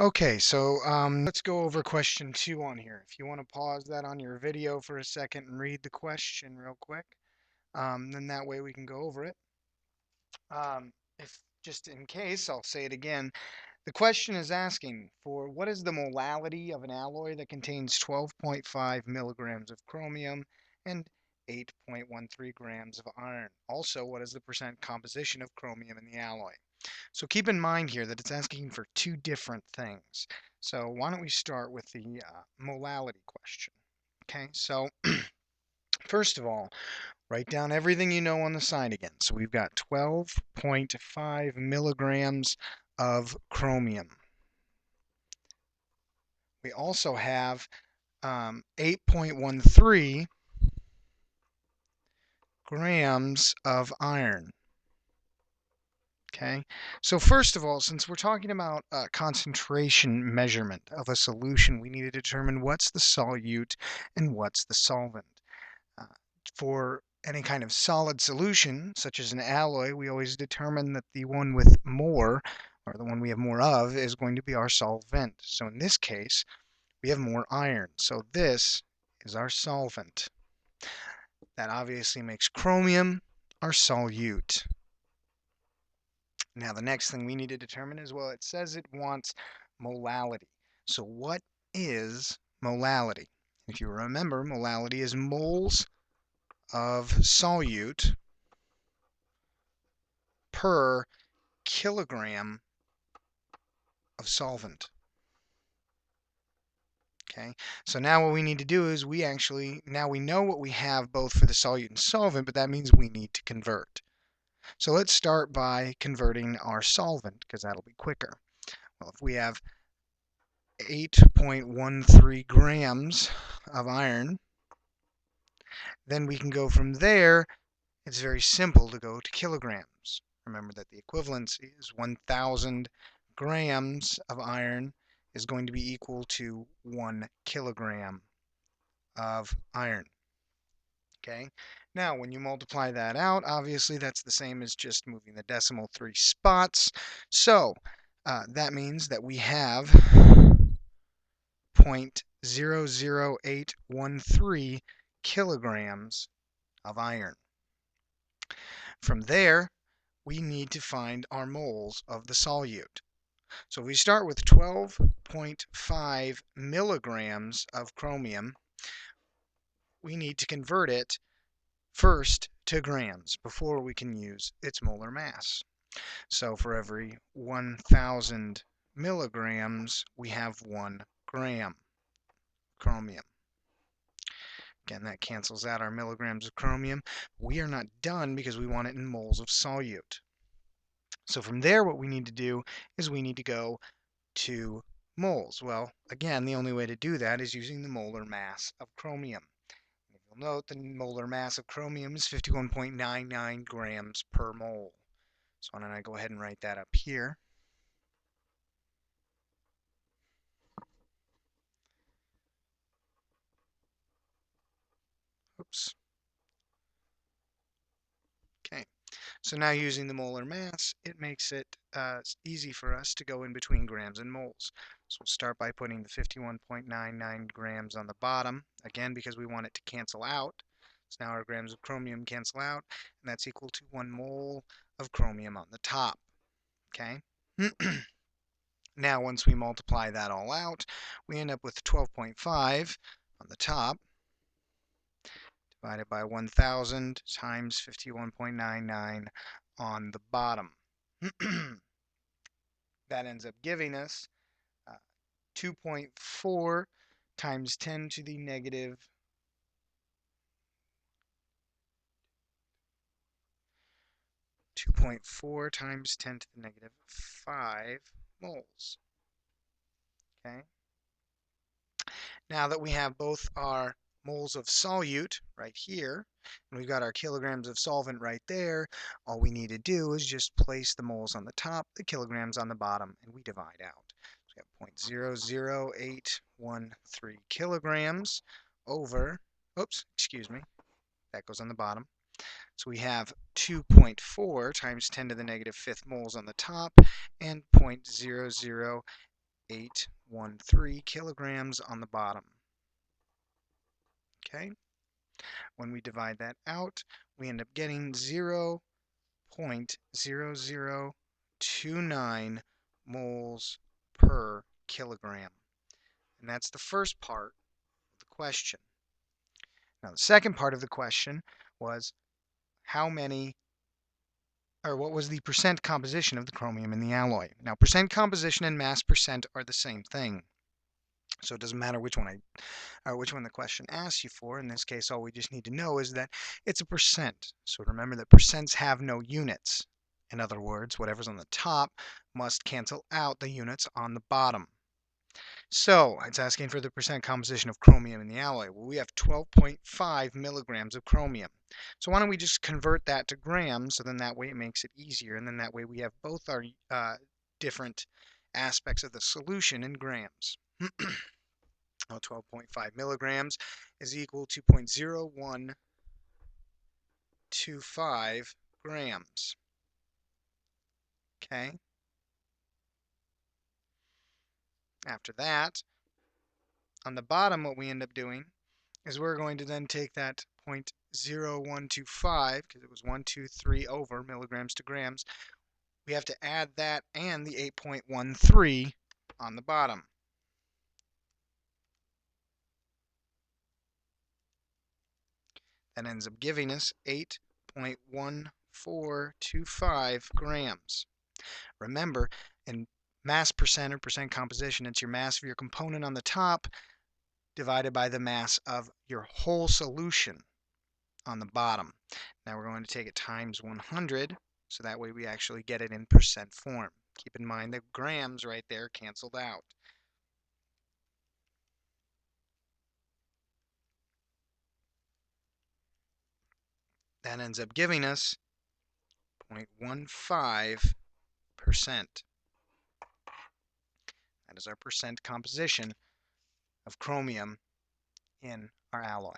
Okay, so let's go over question 2 on here. If you want to pause that on your video for a second and read the question real quick, then that way we can go over it. If just in case, I'll say it again. The question is asking for what is the molality of an alloy that contains 12.5 milligrams of chromium and 8.13 grams of iron. Also, what is the percent composition of chromium in the alloy? So keep in mind here that it's asking for two different things. So why don't we start with the molality question? Okay, so first of all, write down everything you know on the side again. So we've got 12.5 milligrams of chromium. We also have 8.13 grams of iron. Okay, so first of all, since we're talking about concentration measurement of a solution, we need to determine what's the solute and what's the solvent. Uh, for any kind of solid solution, such as an alloy, we always determine that the one with more, or the one we have more of, is going to be our solvent. So in this case, we have more iron. So this is our solvent. That obviously makes chromium our solute. Now the next thing we need to determine is, well, it says it wants molality. So what is molality? If you remember, molality is moles of solute per kilogram of solvent. Okay, so now what we need to do is now we know what we have both for the solute and solvent, but that means we need to convert. So let's start by converting our solvent, because that'll be quicker. Well, if we have 8.13 grams of iron, then we can go from there. It's very simple to go to kilograms. Remember that the equivalency is 1,000 grams of iron is going to be equal to 1 kilogram of iron. Okay, now when you multiply that out, obviously that's the same as just moving the decimal 3 spots. So that means that we have 0.00813 kilograms of iron. From there, we need to find our moles of the solute. So we start with 12.5 milligrams of chromium. We need to convert it first to grams before we can use its molar mass. So for every 1,000 milligrams, we have 1 gram chromium. Again, that cancels out our milligrams of chromium. We are not done because we want it in moles of solute. So from there, what we need to do is we need to go to moles. Well, again, the only way to do that is using the molar mass of chromium. If you'll note, the molar mass of chromium is 51.99 grams per mole. So why don't I go ahead and write that up here. Oops. Okay, so now using the molar mass, it makes it easy for us to go in between grams and moles. So we'll start by putting the 51.99 grams on the bottom, again because we want it to cancel out. So now our grams of chromium cancel out, and that's equal to 1 mole of chromium on the top. Okay. Now once we multiply that all out, we end up with 12.5 on the top divided by 1,000 times 51.99 on the bottom. That ends up giving us 2.4 times 10 to the negative 2.4 times 10 to the negative 5 moles. Okay. Now that we have both our moles of solute right here, and we've got our kilograms of solvent right there, all we need to do is just place the moles on the top, the kilograms on the bottom, and we divide out. So we have 0.00813 kilograms over, oops, excuse me, that goes on the bottom. So we have 2.4 times 10 to the negative fifth moles on the top and 0.008 0.813 kilograms on the bottom. Okay? When we divide that out, we end up getting 0.0029 moles per kilogram. And that's the first part of the question. Now, the second part of the question was how many, or what was the percent composition of the chromium in the alloy? Now, percent composition and mass percent are the same thing. So it doesn't matter which one the question asks you for. In this case, all we just need to know is that it's a percent. So remember that percents have no units. In other words, whatever's on the top must cancel out the units on the bottom. So it's asking for the percent composition of chromium in the alloy. Well, we have 12.5 milligrams of chromium. So why don't we just convert that to grams, so then that way it makes it easier, and then that way we have both our different aspects of the solution in grams. 12.5 milligrams is equal to 0.0125 grams. Okay. After that, on the bottom, what we end up doing is we're going to then take that 0.0125, because it was 123 over milligrams to grams, we have to add that and the 8.13 on the bottom. That ends up giving us 8.1425 grams. Remember, in mass percent or percent composition, it's your mass of your component on the top divided by the mass of your whole solution on the bottom. Now we're going to take it times 100, so that way we actually get it in percent form. Keep in mind that grams right there canceled out. That ends up giving us 0.15%. That is our percent composition of chromium in our alloy.